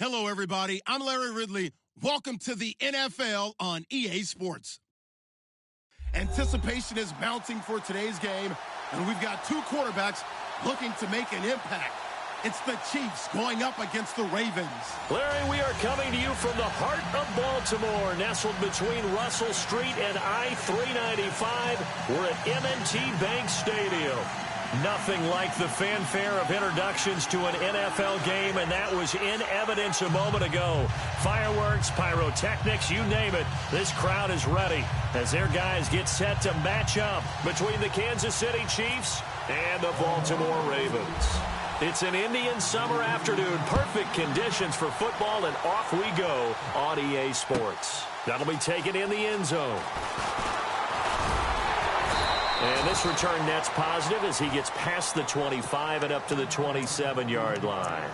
Hello, everybody. I'm Larry Ridley. Welcome to the NFL on EA Sports. Anticipation is mounting for today's game, and we've got two quarterbacks looking to make an impact. It's the Chiefs going up against the Ravens. Larry, we are coming to you from the heart of Baltimore, nestled between Russell Street and I-395. We're at M&T Bank Stadium. Nothing like the fanfare of introductions to an NFL game, and that was in evidence a moment ago. Fireworks, pyrotechnics, you name it. This crowd is ready as their guys get set to match up between the Kansas City Chiefs and the Baltimore Ravens. It's an Indian summer afternoon. Perfect conditions for football, and off we go on EA Sports. That'll be taken in the end zone. And this return net's positive as he gets past the 25 and up to the 27-yard line.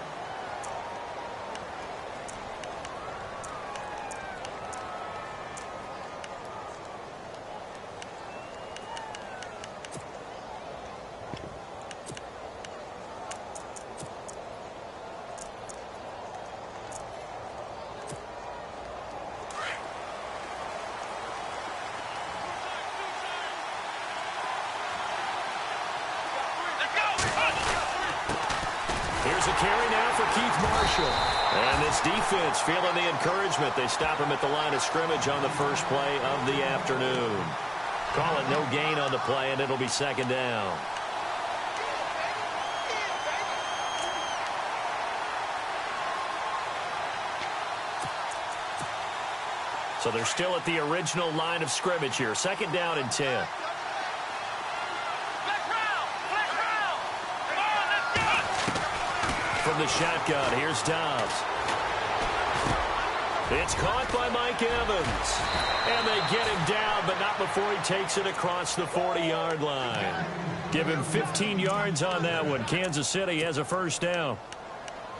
And this defense feeling the encouragement. They stop him at the line of scrimmage on the first play of the afternoon. Call it no gain on the play, and it'll be second down. So they're still at the original line of scrimmage here. Second down and 10. From the shotgun, here's Dobbs. It's caught by Mike Evans. And they get him down, but not before he takes it across the 40-yard line. Give him 15 yards on that one. Kansas City has a first down.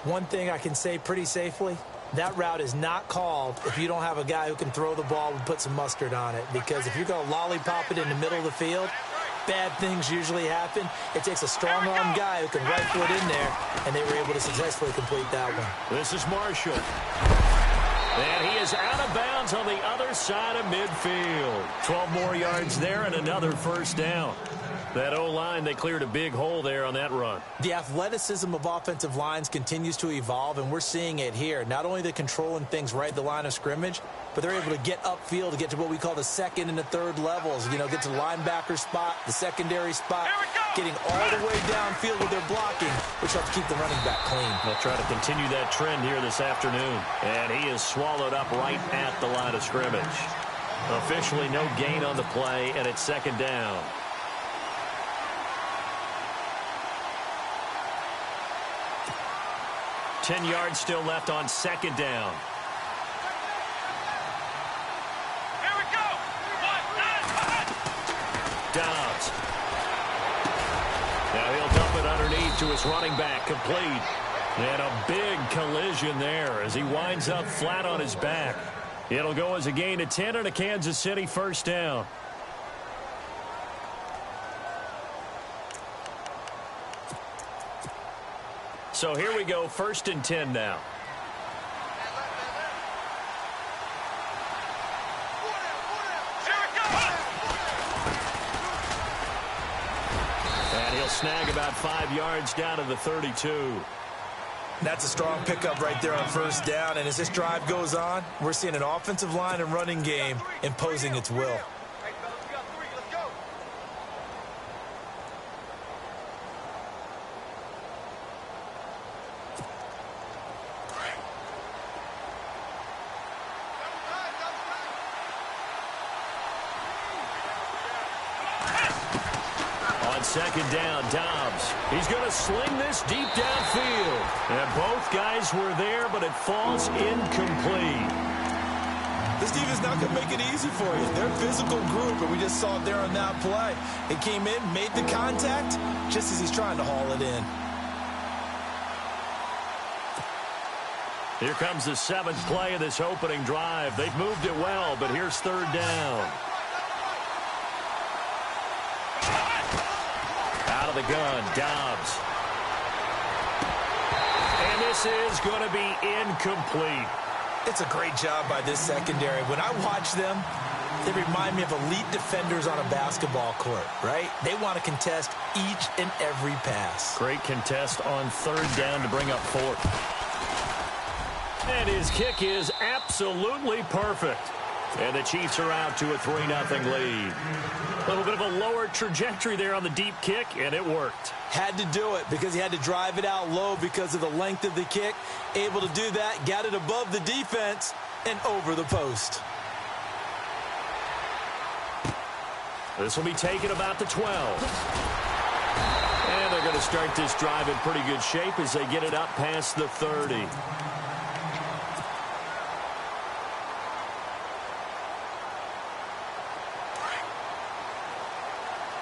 One thing I can say pretty safely, that route is not called if you don't have a guy who can throw the ball and put some mustard on it. Because if you're going to lollipop it in the middle of the field, bad things usually happen. It takes a strong-arm guy who can rifle it in there, and they were able to successfully complete that one. This is Marshall. And he is out of bounds on the other side of midfield. 12 more yards there and another first down. That O-line, they cleared a big hole there on that run. The athleticism of offensive lines continues to evolve, and we're seeing it here. Not only the controlling things right at the line of scrimmage, but they're able to get upfield to get to what we call the second and the third levels. You know, get to the linebacker spot, the secondary spot, getting all the way downfield with their blocking, which helps keep the running back clean. They'll try to continue that trend here this afternoon. And he is swallowed up right at the line of scrimmage. Officially no gain on the play, and it's second down. Ten yards still left on second down. Here we go. Dobbs. Now he'll dump it underneath to his running back, complete. And a big collision there as he winds up flat on his back. It'll go as a gain of 10 and a Kansas City first down. So here we go, first and 10 now. And he'll snag about 5 yards down to the 32. That's a strong pickup right there on first down. And as this drive goes on, we're seeing an offensive line and running game imposing its will. Second down, Dobbs. He's going to sling this deep downfield. And both guys were there, but it falls incomplete. This defense not going to make it easy for you. They're a physical group, and we just saw it there on that play. It came in, made the contact, just as he's trying to haul it in. Here comes the seventh play of this opening drive. They've moved it well, but here's third down. Out of the gun, Dobbs. And And this is going to be incomplete. It's a great job by this secondary. When I watch them, they remind me of elite defenders on a basketball court, right? They want to contest each and every pass. Great contest on third down to bring up fourth. And his kick is absolutely perfect. And the Chiefs are out to a 3-0 lead. A little bit of a lower trajectory there on the deep kick, and it worked. Had to do it because he had to drive it out low because of the length of the kick. Able to do that, got it above the defense, and over the post. This will be taken about the 12. And they're going to start this drive in pretty good shape as they get it up past the 30.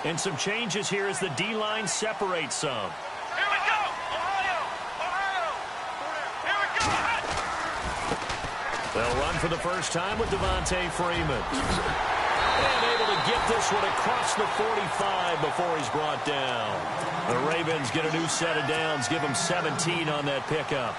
And some changes here as the D-line separates some. Here we go! Ohio! Ohio! Here we go! They'll run for the first time with Devontae Freeman. And able to get this one across the 45 before he's brought down. The Ravens get a new set of downs, give them 17 on that pickup.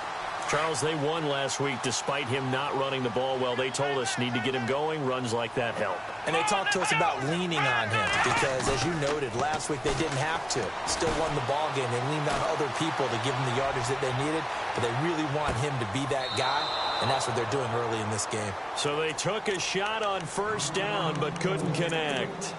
Charles, they won last week despite him not running the ball well. They told us need to get him going. Runs like that help. And they talked to us about leaning on him because, as you noted, last week they didn't have to. Still won the ball game. They leaned on other people to give them the yardage that they needed, but they really want him to be that guy, and that's what they're doing early in this game. So they took a shot on first down but couldn't connect.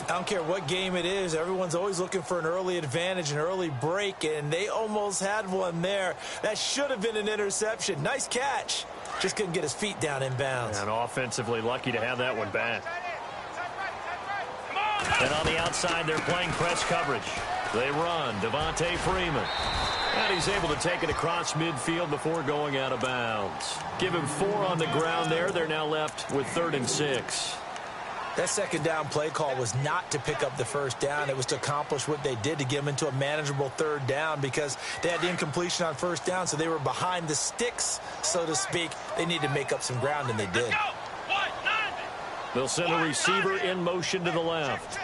I don't care what game it is. Everyone's always looking for an early advantage, an early break, and they almost had one there. That should have been an interception. Nice catch. Just couldn't get his feet down in bounds. And offensively lucky to have that one back. And on the outside, they're playing press coverage. They run. Devontae Freeman. And he's able to take it across midfield before going out of bounds. Give him 4 on the ground there. They're now left with 3rd and 6. That second down play call was not to pick up the first down. It was to accomplish what they did to get them into a manageable 3rd down because they had the incompletion on first down, so they were behind the sticks, so to speak. They needed to make up some ground, and they did. They'll send a receiver in motion to the left.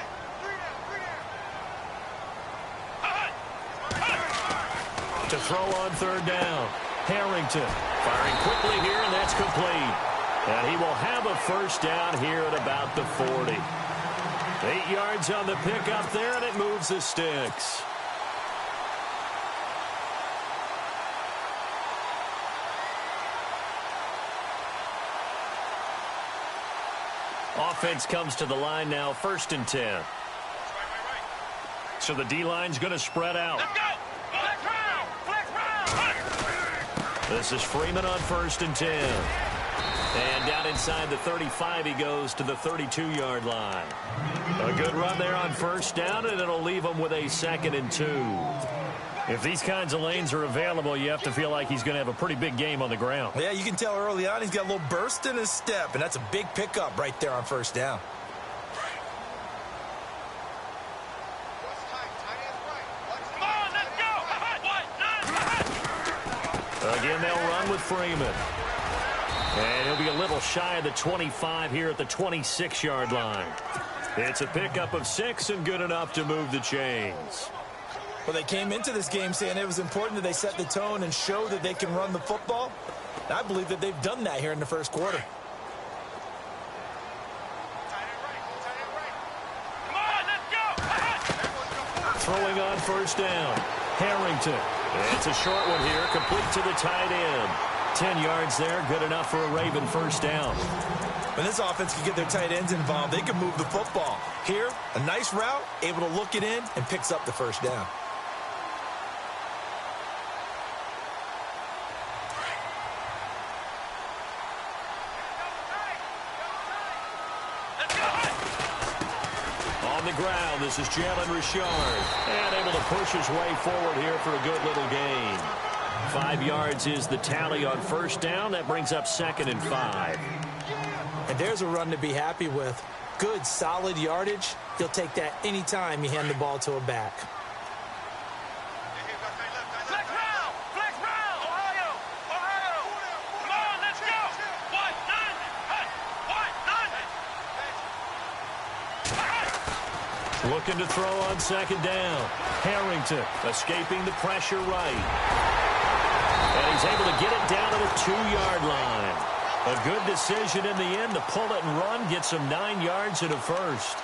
To throw on 3rd down. Harrington firing quickly here, and that's complete. And he will have a first down here at about the 40. 8 yards on the pickup there, and it moves the sticks. Offense comes to the line now, 1st and 10. So the D-line's going to spread out. Let's go! Flex round! Flex round! This is Freeman on 1st and 10. And down inside the 35, he goes to the 32-yard line. A good run there on first down, and it'll leave him with a 2nd and 2. If these kinds of lanes are available, you have to feel like he's going to have a pretty big game on the ground. Yeah, you can tell early on he's got a little burst in his step, and that's a big pickup right there on first down. Come on, let's go! Again, they'll run with Freeman. And he'll be a little shy of the 25 here at the 26-yard line. It's a pickup of 6 and good enough to move the chains. Well, they came into this game saying it was important that they set the tone and show that they can run the football. And I believe that they've done that here in the first quarter. Come on, let's go! Throwing on first down. Harrington. It's a short one here, complete to the tight end. 10 yards there, good enough for a Raven first down. When this offense can get their tight ends involved, they can move the football. Here, a nice route, able to look it in, and picks up the first down. On the ground, this is Jalen Richard. And able to push his way forward here for a good little gain. 5 yards is the tally on first down. That brings up 2nd and 5. And there's a run to be happy with. Good, solid yardage. You'll take that anytime you hand the ball to a back. Flex round! Flex round! Ohio! Ohio! Come on, let's go! What? None! Hey! What? None! Looking to throw on 2nd down. Harrington escaping the pressure right. And he's able to get it down to the 2-yard line. A good decision in the end to pull it and run, get some 9 yards and a first.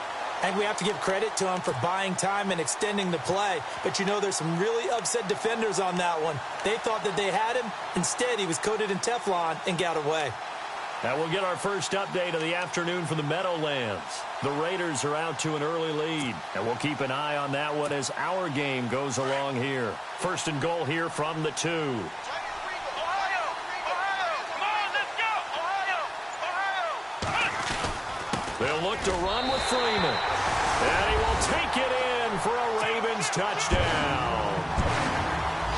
And we have to give credit to him for buying time and extending the play. But you know there's some really upset defenders on that one. They thought that they had him. Instead, he was coated in Teflon and got away. Now we'll get our first update of the afternoon from the Meadowlands. The Raiders are out to an early lead, and we'll keep an eye on that one as our game goes along here. First and goal here from the 2. They'll look to run with Freeman. And he will take it in for a Ravens touchdown.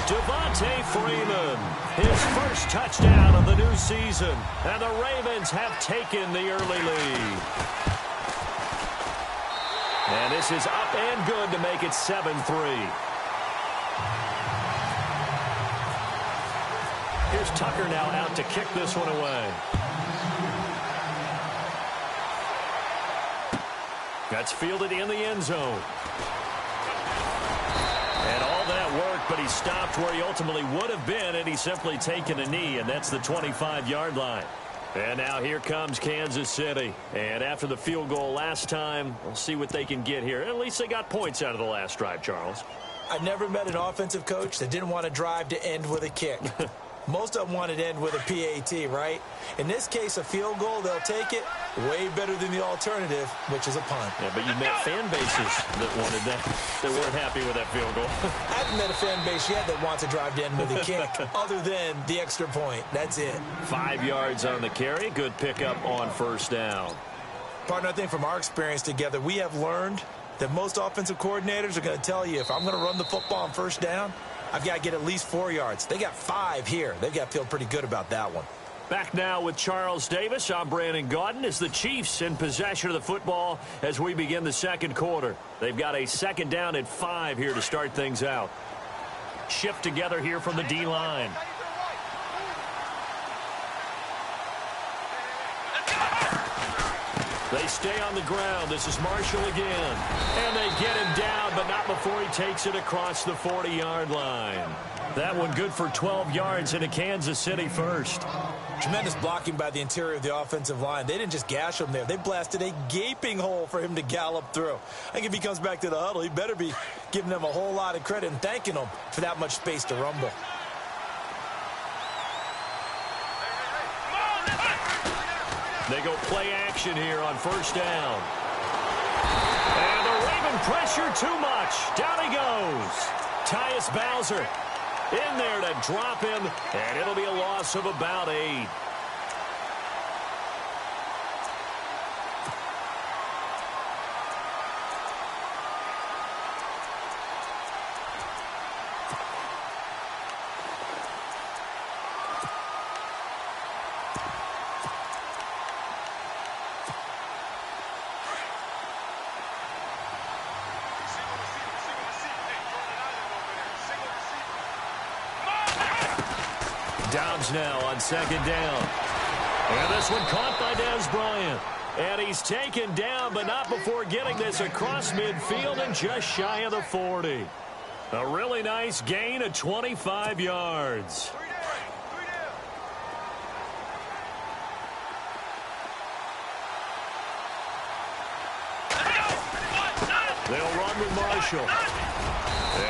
Devontae Freeman, his first touchdown of the new season. And the Ravens have taken the early lead. And this is up and good to make it 7-3. Here's Tucker now out to kick this one away. That's fielded in the end zone. And all that work, but he stopped where he ultimately would have been had he simply taken a knee, and that's the 25-yard line. And now here comes Kansas City. And after the field goal last time, we'll see what they can get here. At least they got points out of the last drive, Charles. I've never met an offensive coach that didn't want to drive to end with a kick. Most of them wanted to end with a PAT, right? In this case, a field goal, they'll take it. Way better than the alternative, which is a punt. Yeah, but you met fan bases that wanted that, that weren't happy with that field goal. I haven't met a fan base yet that wants to drive to end with a kick, other than the extra point. That's it. 5 yards on the carry. Good pickup on first down. Partner, I think from our experience together, we have learned that most offensive coordinators are going to tell you, if I'm going to run the football on first down, I've got to get at least 4 yards. They got 5 here. They've got to feel pretty good about that one. Back now with Charles Davis. I'm Brandon Gaudin. As the Chiefs in possession of the football as we begin the second quarter. They've got a second down at 5 here to start things out. Shift together here from the D-line. They stay on the ground. This is Marshall again. And they get him down, but not before he takes it across the 40-yard line. That one good for 12 yards into Kansas City first. Tremendous blocking by the interior of the offensive line. They didn't just gash him there. They blasted a gaping hole for him to gallop through. I think if he comes back to the huddle, he better be giving them a whole lot of credit and thanking them for that much space to rumble. They go play action here on first down. And the Raven pressure too much. Down he goes. Tyus Bowser in there to drop him, and it'll be a loss of about 8. Downs now on second down. And this one caught by Dez Bryant. And he's taken down, but not before getting this across midfield and just shy of the 40. A really nice gain of 25 yards. They'll run with Marshall.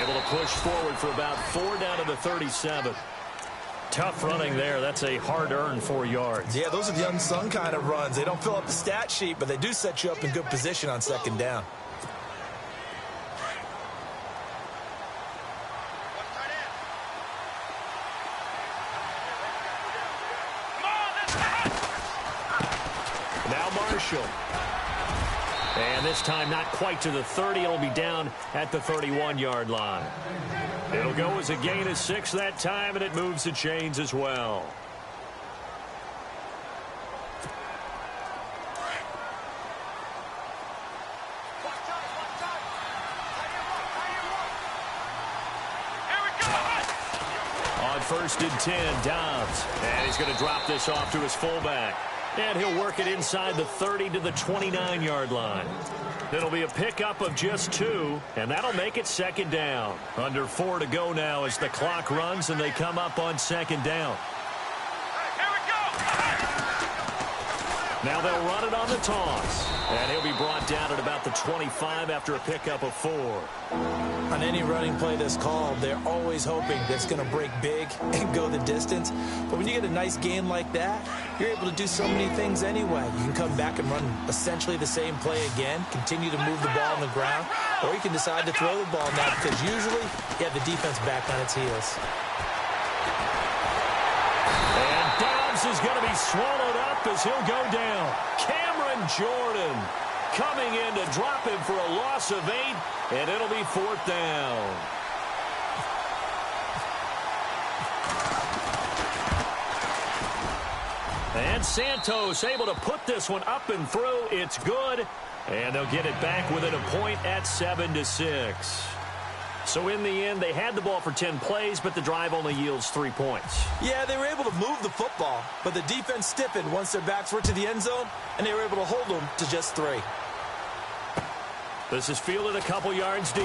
Able to push forward for about 4 down to the 37. Tough running there. That's a hard-earned 4 yards. Yeah, those are the unsung kind of runs. They don't fill up the stat sheet, but they do set you up in good position on second down. Now Marshall. And this time not quite to the 30. It'll be down at the 31-yard line. It'll go as a gain of 6 that time, and it moves the chains as well. On first and 10, Dobbs. And he's going to drop this off to his fullback. And he'll work it inside the 30 to the 29-yard line. It'll be a pickup of just 2, and that'll make it second down. Under 4 to go now as the clock runs, and they come up on second down. Here we go. Now they'll run it on the toss, and he'll be brought down at about the 25 after a pickup of 4. On any running play that's called, they're always hoping that it's going to break big and go the distance. But when you get a nice gain like that, you're able to do so many things anyway. You can come back and run essentially the same play again, continue to move the ball on the ground, or you can decide to throw the ball now because usually you have the defense back on its heels. And Dobbs is going to be swallowed up as he'll go down. Cameron Jordan coming in to drop him for a loss of 8, and it'll be 4th down. And Santos able to put this one up and through. It's good, and they'll get it back within a point at 7-6. So in the end, they had the ball for 10 plays, but the drive only yields 3 points. Yeah, they were able to move the football, but the defense stiffened once their backs were to the end zone, and they were able to hold them to just 3. This is fielded a couple yards deep.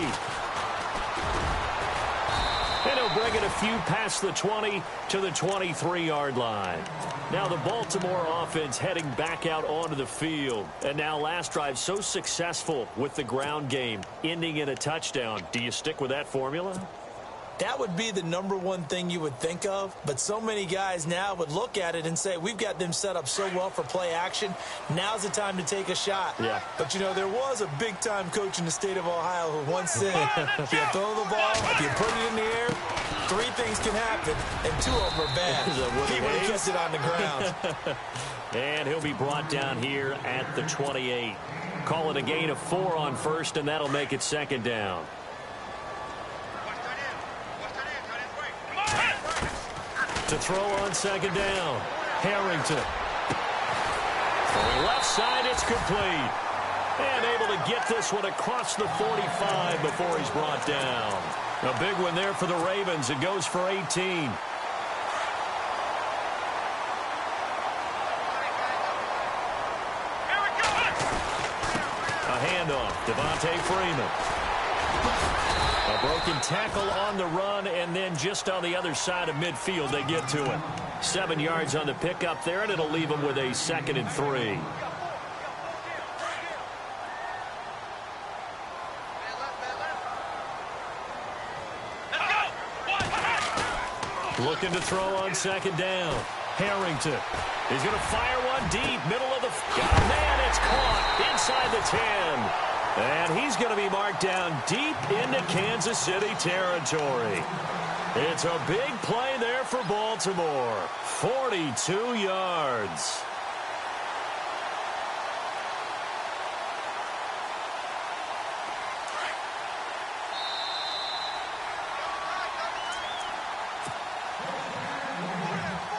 And he'll bring it a few past the 20 to the 23-yard line. Now the Baltimore offense heading back out onto the field. And now last drive so successful with the ground game, ending in a touchdown. Do you stick with that formula? That would be the #1 thing you would think of, but so many guys now would look at it and say, we've got them set up so well for play action, now's the time to take a shot. Yeah. But, you know, there was a big-time coach in the state of Ohio who once said, if you throw the ball, if you put it in the air, 3 things can happen, and 2 of them are bad. He would have kept it on the ground. And he'll be brought down here at the 28. Call it a gain of 4 on first, and that'll make it second down. To throw on second down, Harrington. Throwing left side, it's complete. And able to get this one across the 45 before he's brought down. A big one there for the Ravens. It goes for 18. A handoff, Devontae Freeman. A broken tackle on the run, and then just on the other side of midfield, they get to it. 7 yards on the pickup there, and it'll leave them with a 2nd and 3. Looking to throw on second down. Harrington. He's going to fire one deep, middle of the... Man, it's caught inside the 10. And he's going to be marked down deep into Kansas City territory. It's a big play there for Baltimore. 42 yards.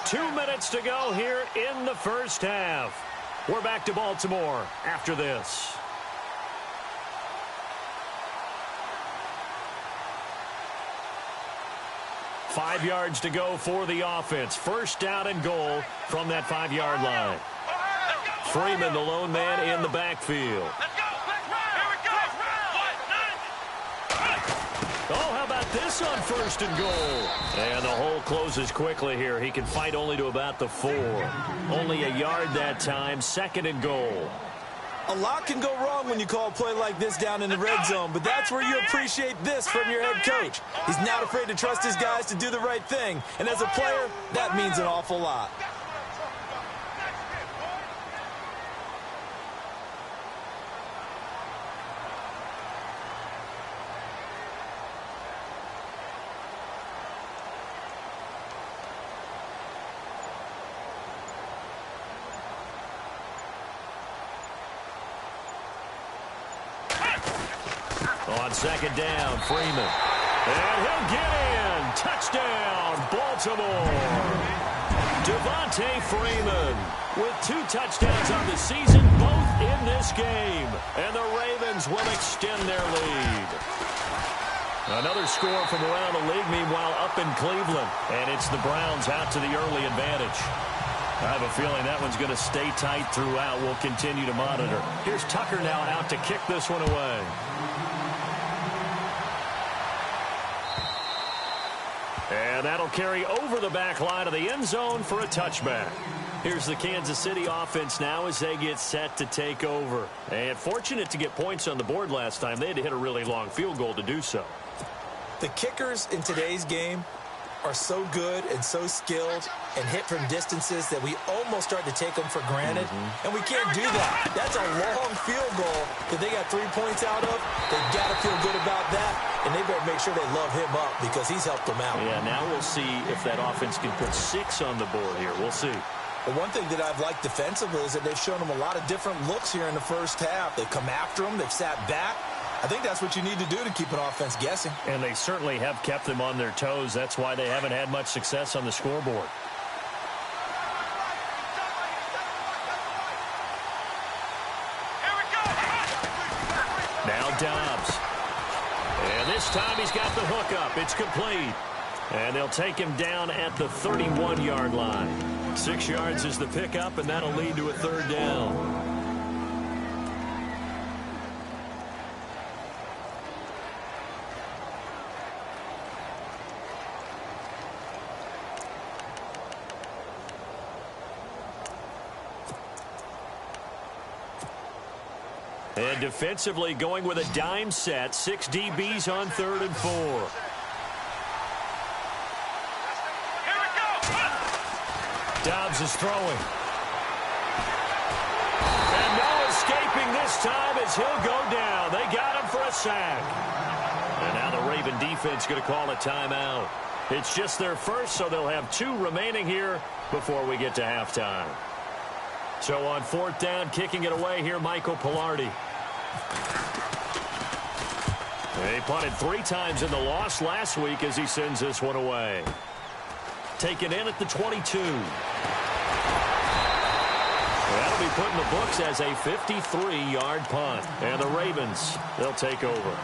Two minutes to go here in the first half. We're back to Baltimore after this. Five yards to go for the offense. First down and goal from that 5-yard line. Freeman, the lone man in the backfield. Oh, how about this on first and goal? And the hole closes quickly here. He can fight only to about the 4. Only a yard that time. 2nd and goal. A lot can go wrong when you call a play like this down in the red zone, but that's where you appreciate this from your head coach. He's not afraid to trust his guys to do the right thing, and as a player, that means an awful lot. On second down, Freeman. And he'll get in. Touchdown, Baltimore. Devontae Freeman with 2 touchdowns on the season, both in this game. And the Ravens will extend their lead. Another score from around the league, meanwhile, up in Cleveland. And it's the Browns out to the early advantage. I have a feeling that one's going to stay tight throughout. We'll continue to monitor. Here's Tucker now out to kick this one away. And that'll carry over the back line of the end zone for a touchback. Here's the Kansas City offense now as they get set to take over. And fortunate to get points on the board last time. They had to hit a really long field goal to do so. The kickers in today's game are so good and so skilled and hit from distances that we almost start to take them for granted. And we can't do that. That's a long field goal that they got 3 points out of. They've got to feel good about that, and they better make sure they love him up because he's helped them out. Yeah, now we'll see if that offense can put 6 on the board here. We'll see. Well, one thing that I've liked defensively is that they've shown them a lot of different looks here in the first half. They've come after them. They've sat back. I think that's what you need to do to keep an offense guessing. And they certainly have kept them on their toes. That's why they haven't had much success on the scoreboard. Here we go. Now Dobbs. And this time he's got the hook up. It's complete. And they'll take him down at the 31-yard line. 6 yards is the pickup, and that'll lead to a third down. And defensively going with a dime set. 6 DBs on 3rd and 4. Here we go. Dobbs is throwing. And no escaping this time as he'll go down. They got him for a sack. And now the Raven defense going to call a timeout. It's just their first, so they'll have 2 remaining here before we get to halftime. So on 4th down, kicking it away here, Michael Pilardi. They punted 3 times in the loss last week as he sends this one away. Taken in at the 22. That'll be put in the books as a 53-yard punt. And the Ravens, they'll take over.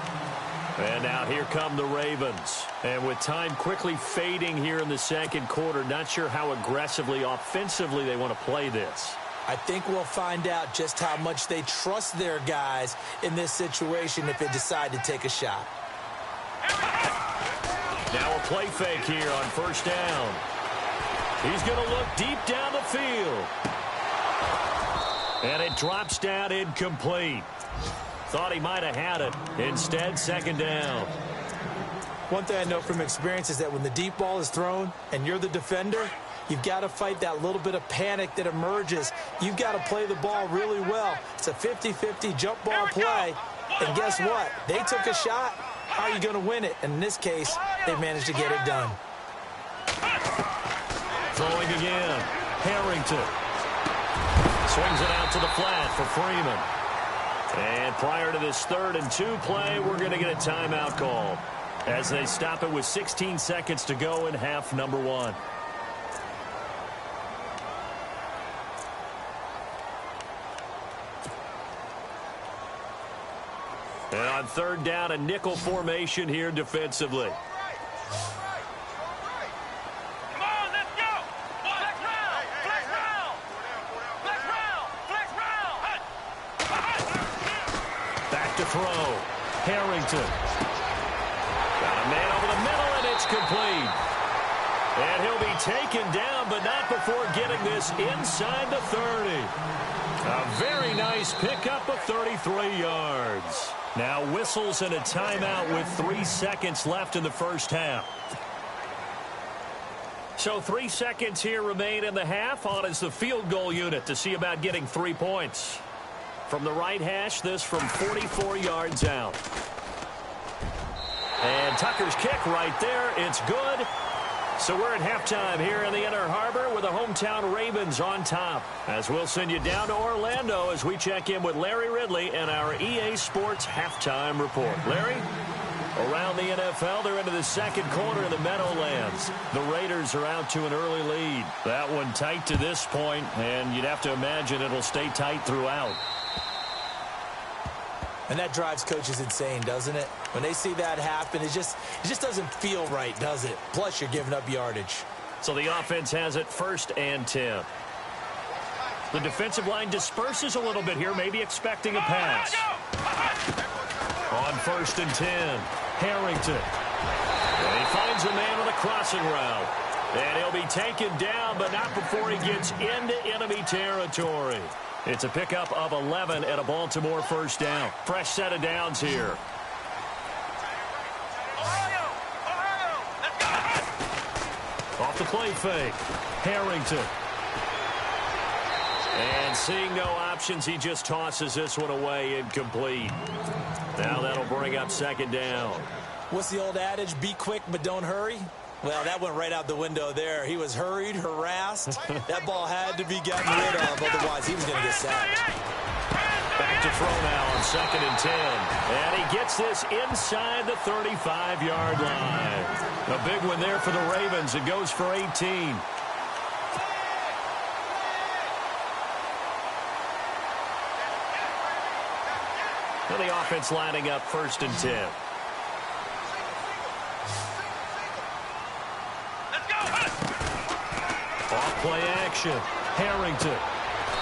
And now here come the Ravens. And with time quickly fading here in the second quarter, not sure how aggressively, offensively they want to play this. I think we'll find out just how much they trust their guys in this situation if they decide to take a shot. Now a play fake here on 1st down. He's going to look deep down the field. And it drops down incomplete. Thought he might have had it. Instead, 2nd down. One thing I know from experience is that when the deep ball is thrown and you're the defender, you've got to fight that little bit of panic that emerges. You've got to play the ball really well. It's a 50-50 jump ball play. And guess what? They took a shot. How are you going to win it? And in this case, they managed to get it done. Throwing again. Harrington. Swings it out to the flat for Freeman. And prior to this 3rd and 2 play, we're going to get a timeout called as they stop it with 16 seconds to go in half number 1. And on 3rd down, a nickel formation here defensively. Come on, let's go. Flex round. Flex round. Flex round. Flex round. Back to throw. Harrington. Got a man over the middle, and it's complete. And he'll be taken down, but not before getting this inside the 30. A very nice pickup of 33 yards. Now whistles and a timeout with 3 seconds left in the first half. So 3 seconds here remain in the half. On is the field goal unit to see about getting 3 points. From the right hash, this from 44 yards out. And Tucker's kick right there. It's good. So we're at halftime here in the Inner Harbor with the hometown Ravens on top. As we'll send you down to Orlando as we check in with Larry Ridley and our EA Sports halftime report. Larry? Around the NFL, they're into the second quarter in the Meadowlands. The Raiders are out to an early lead. That one tight to this point, and you'd have to imagine it'll stay tight throughout. And that drives coaches insane, doesn't it? When they see that happen, it just doesn't feel right, does it? Plus, you're giving up yardage. So the offense has it 1st and 10. The defensive line disperses a little bit here, maybe expecting a pass. On 1st and 10, Harrington. And he finds a man on the crossing route. And he'll be taken down, but not before he gets into enemy territory. It's a pickup of 11 and a Baltimore first down. Fresh set of downs here. Off the play fake. Harrington. And seeing no options, he just tosses this one away incomplete. Now that'll bring up 2nd down. What's the old adage? Be quick, but don't hurry. Well, that went right out the window there. He was hurried, harassed. That ball had to be gotten rid of, otherwise he was going to get sacked. Back to throw now on 2nd and 10. And he gets this inside the 35-yard line. A big one there for the Ravens. It goes for 18. And the offense lining up 1st and 10. Off-play action. Harrington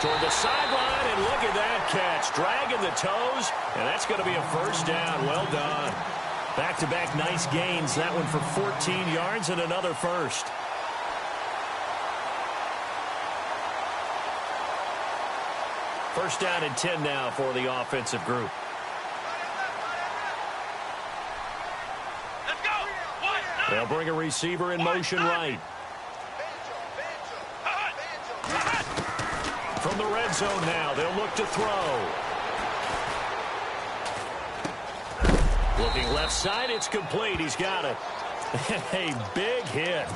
toward the sideline, and look at that catch. Dragging the toes, and that's going to be a first down. Well done. Back-to-back nice gains. That one for 14 yards and another first. First down and 10 now for the offensive group. They'll bring a receiver in motion right. From the red zone now, they'll look to throw. Looking left side, it's complete. He's got it. A big hit.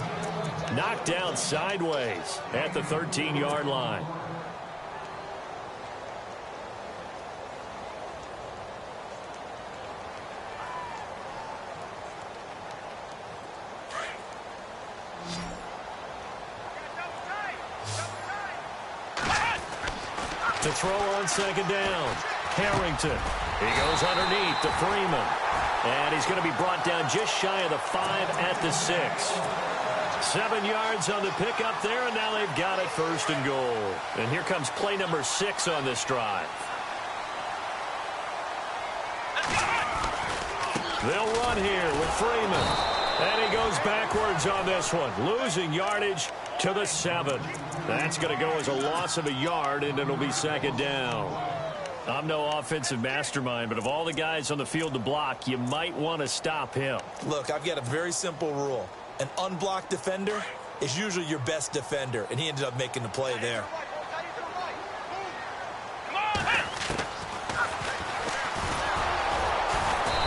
Knocked down sideways at the 13-yard line. To throw on 2nd down. Harrington. He goes underneath to Freeman. And he's going to be brought down just shy of the 5 at the 6. 7 yards on the pickup there, and now they've got it 1st and goal. And here comes play number 6 on this drive. They'll run here with Freeman. And he goes backwards on this one, losing yardage to the 7. That's going to go as a loss of a yard, and it'll be 2nd down. I'm no offensive mastermind, but of all the guys on the field to block, you might want to stop him. Look, I've got a very simple rule. An unblocked defender is usually your best defender, and he ended up making the play there.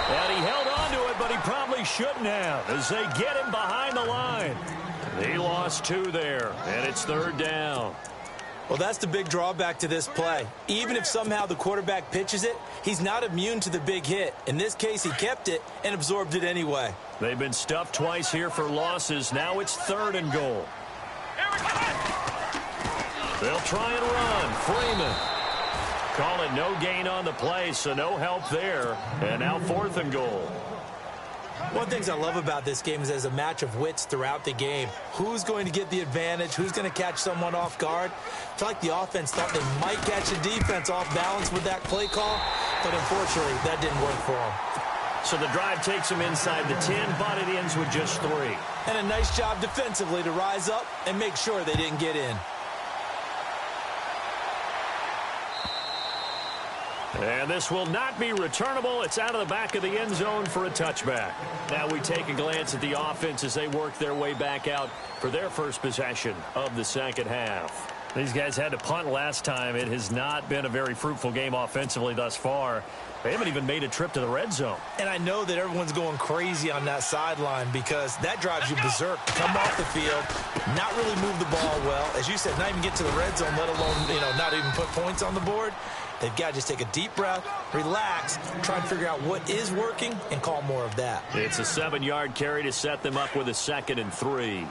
And he held on to it, but he probably shouldn't have as they get him behind the line. He lost 2 there, and it's 3rd down. Well, that's the big drawback to this play. Even if somehow the quarterback pitches it, he's not immune to the big hit. In this case, he kept it and absorbed it anyway. They've been stuffed twice here for losses. Now it's 3rd and goal. They'll try and run. Freeman. Call it no gain on the play, so no help there. And now 4th and goal. One of the things I love about this game is there's a match of wits throughout the game. Who's going to get the advantage? Who's going to catch someone off guard? I feel like the offense thought they might catch the defense off balance with that play call, but unfortunately, that didn't work for them. So the drive takes them inside the 10, but it ends with just 3. And a nice job defensively to rise up and make sure they didn't get in. And this will not be returnable. It's out of the back of the end zone for a touchback. Now we take a glance at the offense as they work their way back out for their first possession of the 2nd half. These guys had to punt last time. It has not been a very fruitful game offensively thus far. They haven't even made a trip to the red zone. And I know that everyone's going crazy on that sideline because that drives you berserk. Come off the field, not really move the ball well. As you said, not even get to the red zone, let alone, not even put points on the board. They've got to just take a deep breath, relax, try and figure out what is working, and call more of that. It's a 7-yard carry to set them up with a 2nd and 3.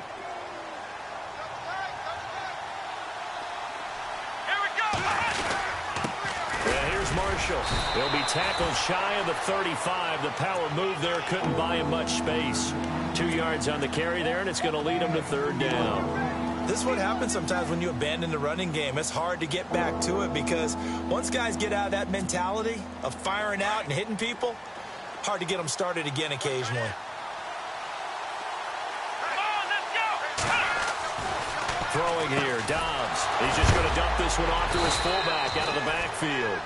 Marshall. He'll be tackled shy of the 35. The power move there couldn't buy him much space. 2 yards on the carry there, and it's going to lead him to 3rd down. This is what happens sometimes when you abandon the running game. It's hard to get back to it because once guys get out of that mentality of firing out and hitting people, hard to get them started again occasionally. Throwing here, Dobbs. He's just going to dump this one off to his fullback out of the backfield.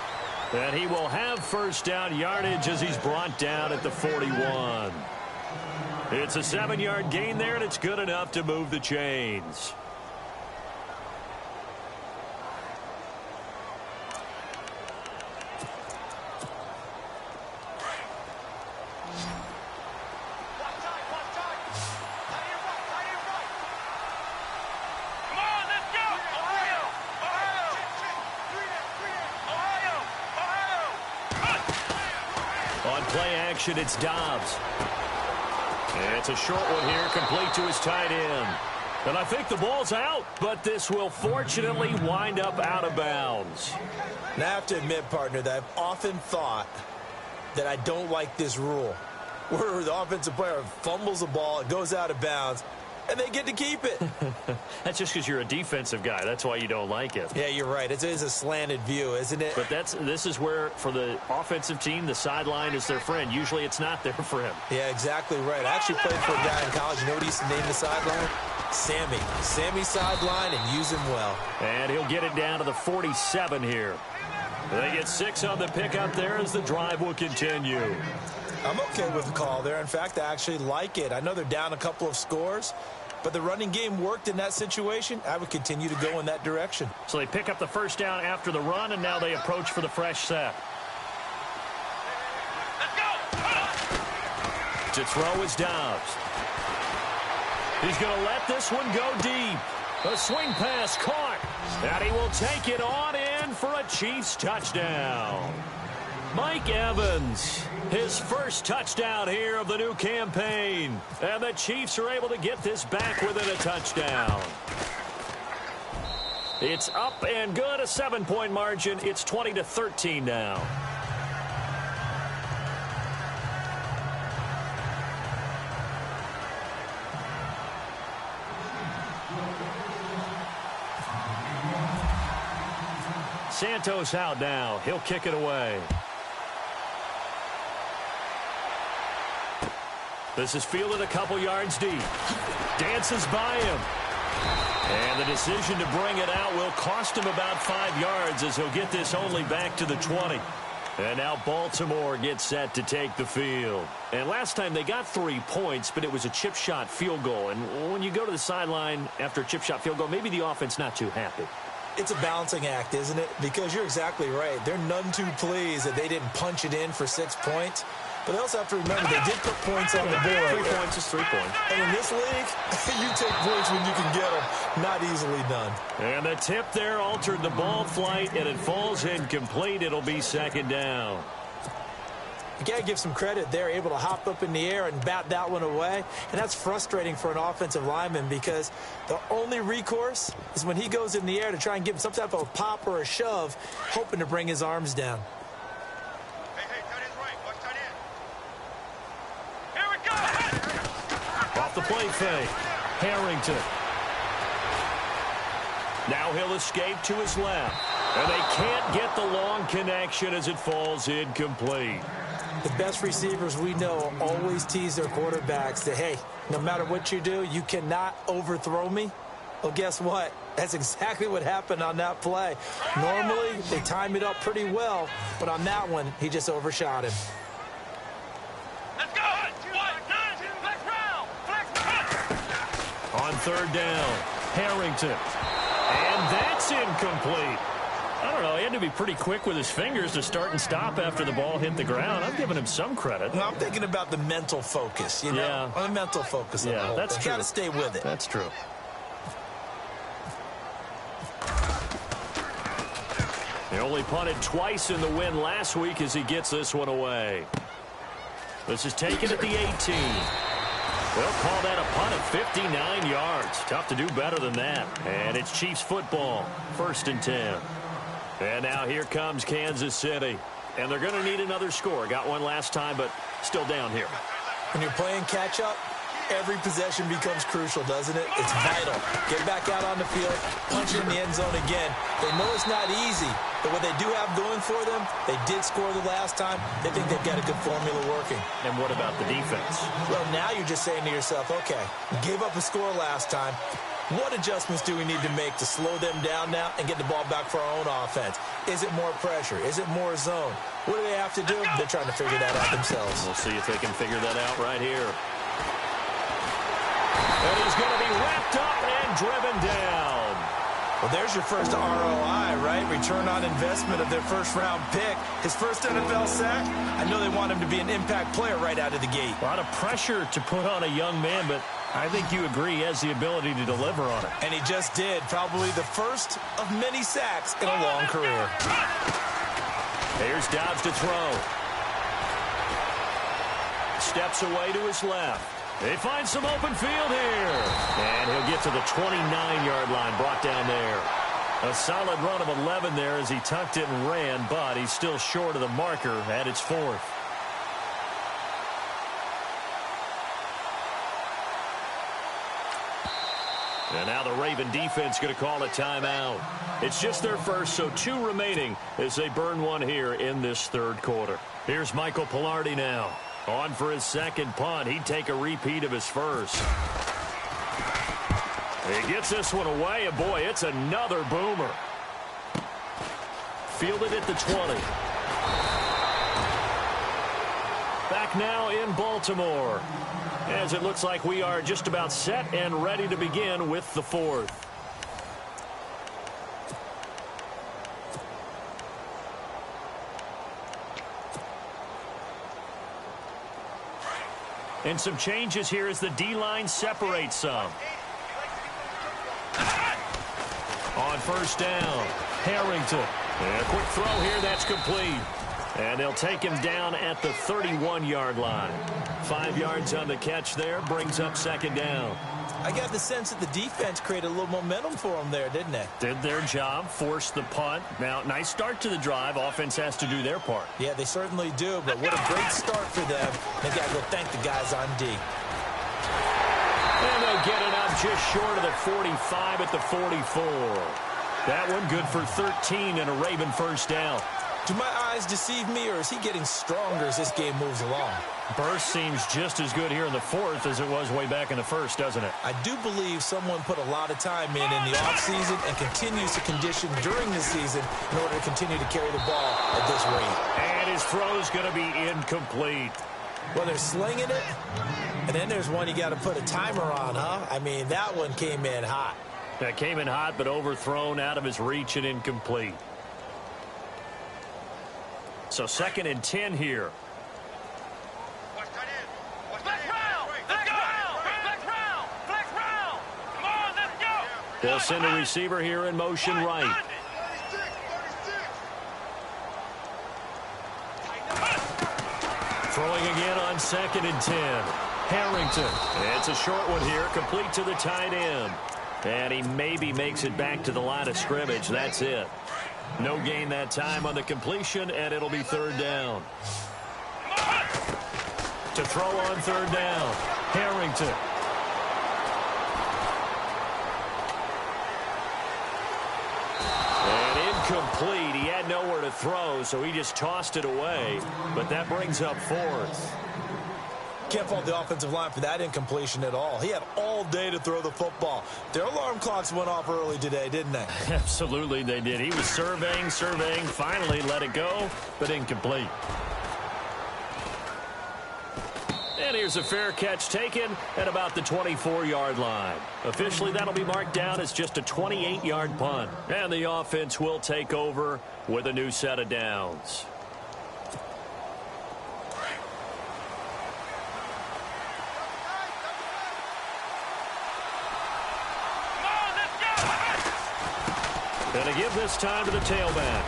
And he will have first down yardage as he's brought down at the 41. It's a 7-yard gain there, and it's good enough to move the chains. It's Dobbs. It's a short one here, complete to his tight end. And I think the ball's out, but this will fortunately wind up out of bounds. Now, I have to admit, partner, that I've often thought that I don't like this rule, where the offensive player fumbles the ball, it goes out of bounds, and they get to keep it. That's just because you're a defensive guy. That's why you don't like it. Yeah, you're right. It is a slanted view, isn't it? But this is where, for the offensive team, the sideline is their friend. Usually it's not there for him. Yeah, exactly right. I actually played for a guy in college. You know what he used to name the sideline? Sammy. Sammy sideline, and use him well. And he'll get it down to the 47 here. They get 6 on the pickup there as the drive will continue. I'm okay with the call there. In fact, I actually like it. I know they're down a couple of scores, but the running game worked in that situation. I would continue to go in that direction. So they pick up the first down after the run, and now they approach for the fresh set. Let's go! To throw is Dobbs. He's going to let this one go deep. A swing pass caught, and he will take it on in for a Chiefs touchdown. Mike Evans, his first touchdown here of the new campaign. And the Chiefs are able to get this back within a touchdown. It's up and good, a 7-point margin. It's 20-13 now. Santos out now. He'll kick it away. This is fielded a couple yards deep. Dances by him. And the decision to bring it out will cost him about 5 yards as he'll get this only back to the 20. And now Baltimore gets set to take the field. And last time they got 3 points, but it was a chip shot field goal. And when you go to the sideline after a chip shot field goal, maybe the offense not too happy. It's a balancing act, isn't it? Because you're exactly right. They're none too pleased that they didn't punch it in for 6 points. But they also have to remember they did put points on the board. 3 points is 3 points. And in this league, you take points when you can get them. Not easily done. And the tip there altered the ball flight, and it falls incomplete. It'll be second down. You got to give some credit. They're able to hop up in the air and bat that one away. And that's frustrating for an offensive lineman because the only recourse is when he goes in the air to try and give him some type of a pop or a shove, hoping to bring his arms down. Hey, tight end's right. Watch tight end. Here we go! Off the play fake. Harrington. Now he'll escape to his left. And they can't get the long connection as it falls incomplete. The best receivers we know always tease their quarterbacks that, hey, no matter what you do, you cannot overthrow me. Well, guess what? That's exactly what happened on that play. Normally, they time it up pretty well, but on that one, he just overshot him. Let's go! 1-9, flex round, flex round. On third down, Harrington. And that's incomplete. I don't know. He had to be pretty quick with his fingers to start and stop after the ball hit the ground. I'm giving him some credit. No, I'm thinking about the mental focus, you know? Yeah. The mental focus. Yeah, that's true. Got to stay with it. That's true. He only punted twice in the win last week as he gets this one away. This is taken at the 18. They'll call that a punt of 59 yards. Tough to do better than that. And it's Chiefs football. 1st and 10. And now here comes Kansas City. And they're going to need another score. Got one last time, but still down here. When you're playing catch-up, every possession becomes crucial, doesn't it? It's vital. Get back out on the field, punch it in the end zone again. They know it's not easy, but what they do have going for them, they did score the last time. They think they've got a good formula working. And what about the defense? Well, now you're just saying to yourself, okay, we gave up a score last time. What adjustments do we need to make to slow them down now and get the ball back for our own offense? Is it more pressure? Is it more zone? What do they have to do? They're trying to figure that out themselves. We'll see if they can figure that out right here. And he's going to be wrapped up and driven down. Well, there's your first ROI, right? Return on investment of their first-round pick. His first NFL sack. I know they want him to be an impact player right out of the gate. A lot of pressure to put on a young man, but I think you agree he has the ability to deliver on it. And he just did. Probably the first of many sacks in a long career. Here's Dobbs to throw. Steps away to his left. They find some open field here. And he'll get to the 29-yard line, brought down there. A solid run of 11 there as he tucked it and ran, but he's still short of the marker at its 4th. And now the Raven defense going to call a timeout. It's just their first, so 2 remaining as they burn one here in this 3rd quarter. Here's Michael Pilardi now. On for his second punt. He'd take a repeat of his first. He gets this one away, and boy, it's another boomer. Fielded at the 20. Back now in Baltimore, as it looks like we are just about set and ready to begin with the 4th. And some changes here as the D-line separates some. On first down, Harrington. And a quick throw here, that's complete. And they'll take him down at the 31-yard line. 5 yards on the catch there, brings up 2nd down. I got the sense that the defense created a little momentum for them there, didn't they? Did their job, forced the punt. Now, nice start to the drive. Offense has to do their part. Yeah, they certainly do, but what a great start for them. They got to go thank the guys on D. And they'll get it up just short of the 45 at the 44. That one good for 13 and a Raven first down. Do my eyes deceive me, or is he getting stronger as this game moves along? Burst seems just as good here in the 4th as it was way back in the 1st, doesn't it? I do believe someone put a lot of time in the offseason and continues to condition during the season in order to continue to carry the ball at this rate. And his throw's going to be incomplete. Well, they're slinging it, and then there's one you got to put a timer on, huh? I mean, that one came in hot. That came in hot, but overthrown out of his reach and incomplete. So 2nd and 10 here. They'll send a receiver here in motion right. Throwing again on 2nd and 10. Harrington. It's a short one here, complete to the tight end. And he maybe makes it back to the line of scrimmage. That's it. No gain that time on the completion, and it'll be 3rd down. To throw on 3rd down, Harrington. And incomplete. He had nowhere to throw, so he just tossed it away. But that brings up 4th. Can't fault the offensive line for that incompletion at all. He had all day to throw the football. Their alarm clocks went off early today, didn't they? Absolutely, they did. He was surveying, finally let it go, but incomplete. And here's a fair catch taken at about the 24-yard line. Officially, that'll be marked down as just a 28-yard punt. And the offense will take over with a new set of downs. Going to give this time to the tailback.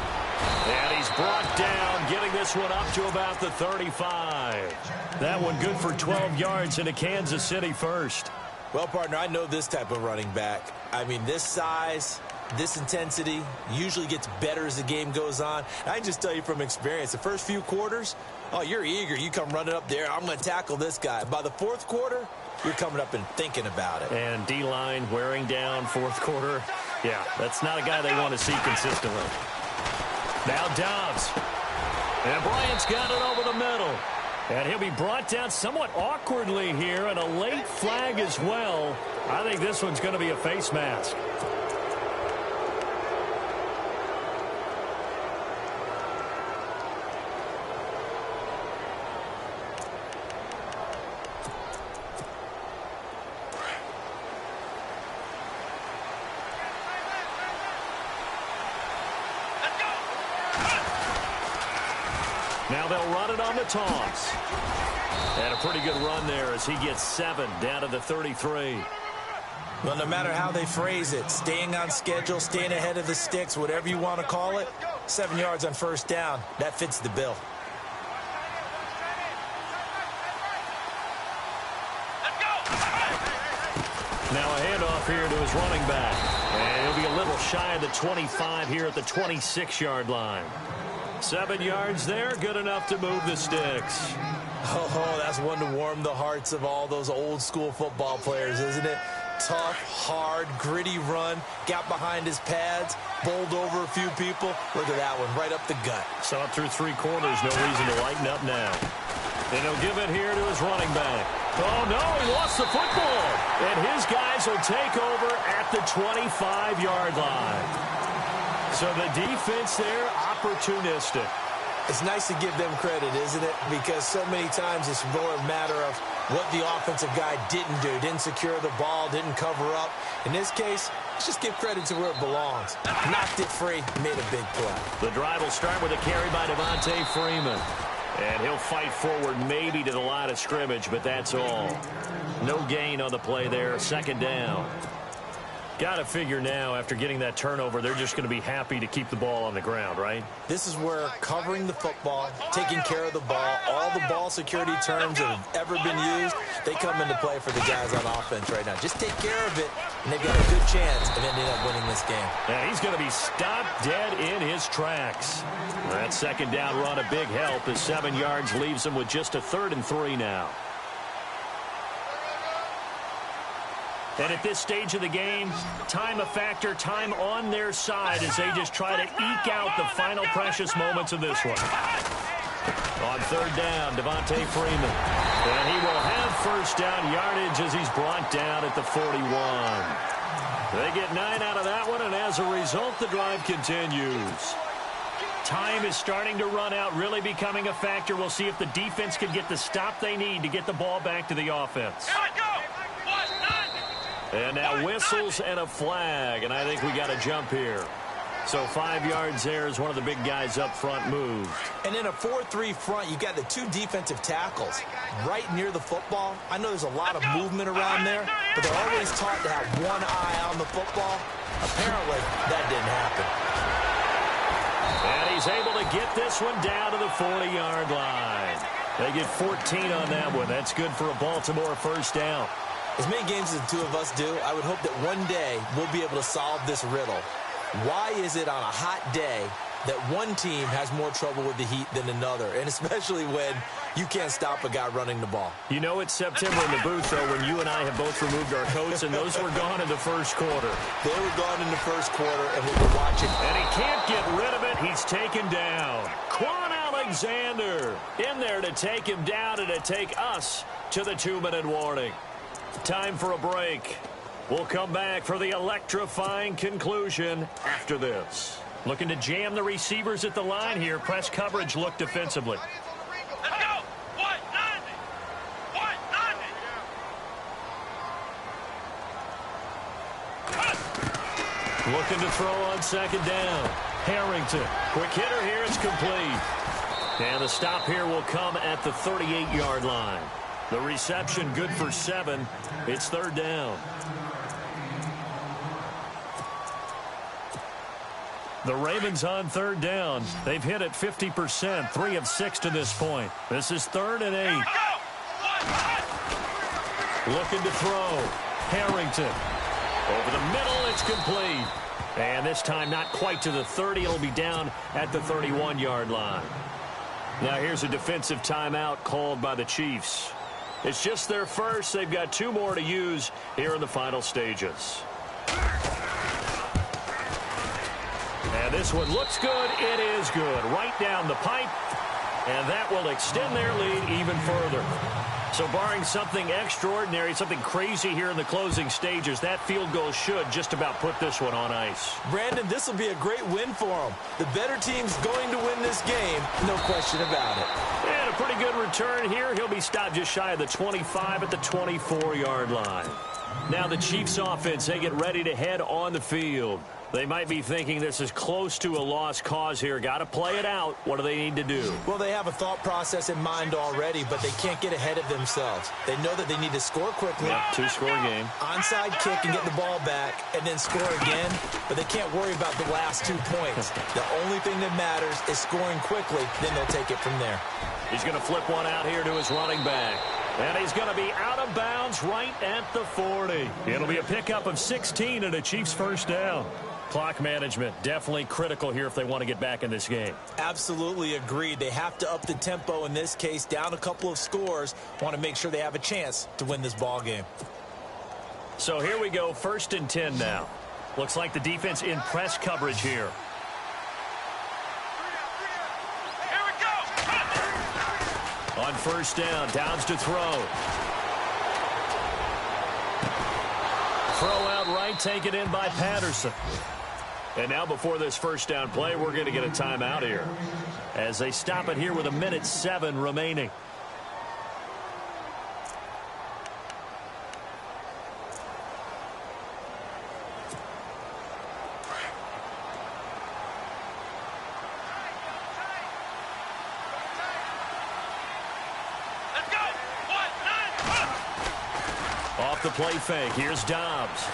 And he's brought down, getting this one up to about the 35. That one good for 12 yards into Kansas City first. Well, partner, I know this type of running back. I mean, this size, This intensity usually gets better as the game goes on. I can just tell you from experience, the first few quarters, oh, you're eager. You come running up there. I'm going to tackle this guy. By the fourth quarter, you're coming up and thinking about it. And D-line wearing down fourth quarter. Yeah, that's not a guy they want to see consistently. Now Dobbs. And Bryant's got it over the middle. And he'll be brought down somewhat awkwardly here, and a late flag as well. I think this one's going to be a face mask. Now they'll run it on the toss. And a pretty good run there as he gets 7 down to the 33. Well, no matter how they phrase it, staying on schedule, staying ahead of the sticks, whatever you want to call it, 7 yards on first down, that fits the bill. Now a handoff here to his running back. And he'll be a little shy of the 25 here at the 26-yard line. 7 yards there, good enough to move the sticks. Oh, that's one to warm the hearts of all those old-school football players, isn't it? Tough, hard, gritty run, got behind his pads, bowled over a few people. Look at that one, right up the gut. Saw it through 3 quarters, no reason to lighten up now. And he'll give it here to his running back. Oh, no, he lost the football. And his guys will take over at the 25-yard line. So the defense there, opportunistic. It's nice to give them credit, isn't it? Because so many times it's more a matter of what the offensive guy didn't do. Didn't secure the ball, didn't cover up. In this case, let's just give credit to where it belongs. Knocked it free, made a big play. The drive will start with a carry by Devontae Freeman. And he'll fight forward maybe to the line of scrimmage, but that's all. No gain on the play there, 2nd down. Got to figure now, after getting that turnover, they're just going to be happy to keep the ball on the ground, right? This is where covering the football, taking care of the ball, all the ball security terms that have ever been used, they come into play for the guys on offense right now. Just take care of it, and they've got a good chance of ending up winning this game. Yeah, he's going to be stopped dead in his tracks. That 2nd down run, a big help, as 7 yards leaves him with just a 3rd and 3 now. And at this stage of the game, time a factor, time on their side as they just try to eke out the final precious moments of this one. On 3rd down, Devontae Freeman. And he will have first down yardage as he's brought down at the 41. They get 9 out of that one, and as a result, the drive continues. Time is starting to run out, really becoming a factor. We'll see if the defense can get the stop they need to get the ball back to the offense. And now whistles and a flag, and I think we got a jump here. So 5 yards there as one of the big guys up front moved. And in a 4-3 front, you got the 2 defensive tackles right near the football. I know there's a lot of movement around there, but they're always taught to have one eye on the football. Apparently, that didn't happen. And he's able to get this one down to the 40-yard line. They get 14 on that one. That's good for a Baltimore first down. As many games as the 2 of us do, I would hope that one day we'll be able to solve this riddle. Why is it on a hot day that one team has more trouble with the heat than another, and especially when you can't stop a guy running the ball? You know it's September in the booth, though, when you and I have both removed our coats, and those were gone in the first quarter. They were gone in the first quarter, and we were watching. And he can't get rid of it. He's taken down. Quan Alexander in there to take him down and to take us to the 2-minute warning. Time for a break. We'll come back for the electrifying conclusion after this. Looking to jam the receivers at the line here. Press coverage look defensively. Let's go! 190! 190! Looking to throw on 2nd down. Harrington. Quick hitter here. It's complete. And the stop here will come at the 38-yard line. The reception good for 7. It's 3rd down. The Ravens on 3rd down. They've hit it 50%, 3 of 6 to this point. This is 3rd and 8. Looking to throw. Harrington. Over the middle, it's complete. And this time not quite to the 30. It'll be down at the 31-yard line. Now here's a defensive timeout called by the Chiefs. It's just their first. They've got 2 more to use here in the final stages. And this one looks good. It is good. Right down the pipe. And that will extend their lead even further. So barring something extraordinary, something crazy here in the closing stages, that field goal should just about put this one on ice. Brandon, this will be a great win for them. The better team's going to win this game, no question about it. And a pretty good return here. He'll be stopped just shy of the 25 at the 24-yard line. Now the Chiefs offense, they get ready to head on the field. They might be thinking this is close to a lost cause here. Got to play it out. What do they need to do? Well, they have a thought process in mind already, but they can't get ahead of themselves. They know that they need to score quickly. Yep, 2-score game. Onside kick and get the ball back and then score again, but they can't worry about the last 2 points. The only thing that matters is scoring quickly, then they'll take it from there. He's going to flip one out here to his running back. And he's going to be out of bounds right at the 40. It'll be a pickup of 16 and a Chiefs first down. Clock management definitely critical here if they want to get back in this game. Absolutely agreed. They have to up the tempo in this case, down a couple of scores. Want to make sure they have a chance to win this ball game. So here we go, 1st and 10 now. Looks like the defense in press coverage here. Here we go. On 1st down, Downs to throw. Throw out right, taken in by Patterson. And now before this 1st down play, we're going to get a timeout here as they stop it here with 1:07 remaining. Let's go. 1-9. Off the play fake, here's Dobbs.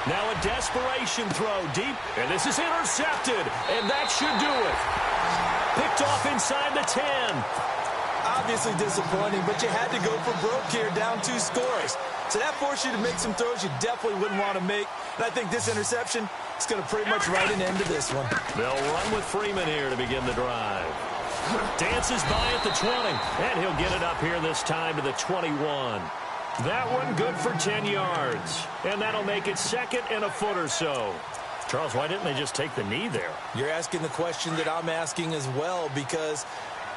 Now a desperation throw deep, and this is intercepted, and that should do it. Picked off inside the 10. Obviously disappointing, but you had to go for broke here, down 2 scores. So that forced you to make some throws you definitely wouldn't want to make. And I think this interception is going to pretty much write an end to this one. They'll run with Freeman here to begin the drive. Dances by at the 20, and he'll get it up here this time to the 21. That one good for 10 yards. And that'll make it 2nd and a foot or so. Charles, why didn't they just take the knee there? You're asking the question that I'm asking as well, because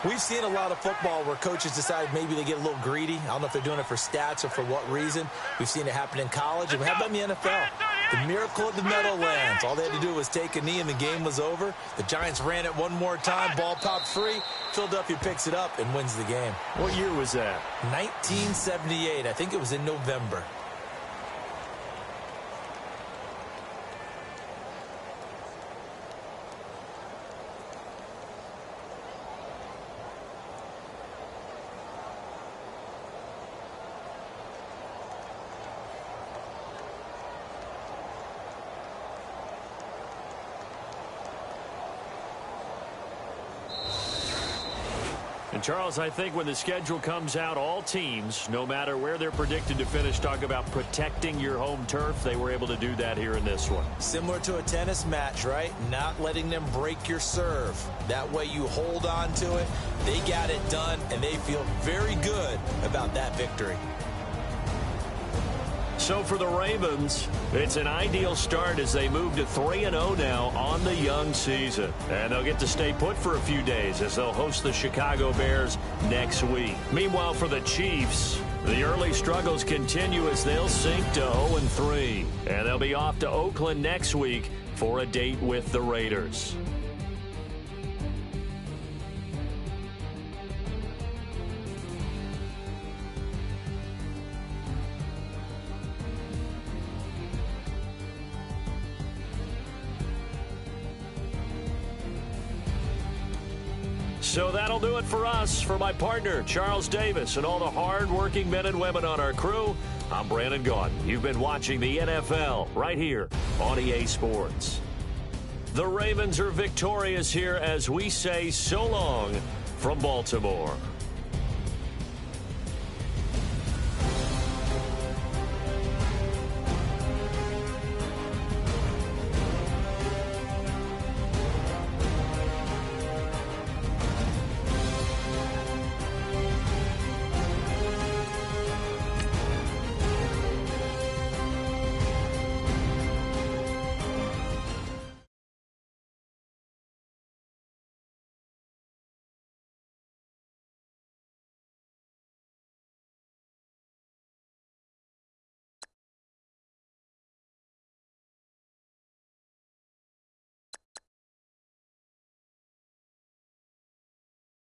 we've seen a lot of football where coaches decide maybe they get a little greedy. I don't know if they're doing it for stats or for what reason. We've seen it happen in college, and how about in the NFL? The miracle of the Meadowlands. All they had to do was take a knee, and the game was over. The Giants ran it one more time. Ball popped free. Philadelphia picks it up and wins the game. What year was that? 1978. I think it was in November. And Charles, I think when the schedule comes out, all teams, no matter where they're predicted to finish, talk about protecting your home turf. They were able to do that here in this one. Similar to a tennis match, right? Not letting them break your serve. That way you hold on to it. They got it done, and they feel very good about that victory. So for the Ravens, it's an ideal start as they move to 3-0 now on the young season. And they'll get to stay put for a few days as they'll host the Chicago Bears next week. Meanwhile, for the Chiefs, the early struggles continue as they'll sink to 0-3. And they'll be off to Oakland next week for a date with the Raiders. So that'll do it for us. For my partner, Charles Davis, and all the hard-working men and women on our crew, I'm Brandon Gaudin. You've been watching the NFL right here on EA Sports. The Ravens are victorious here as we say so long from Baltimore.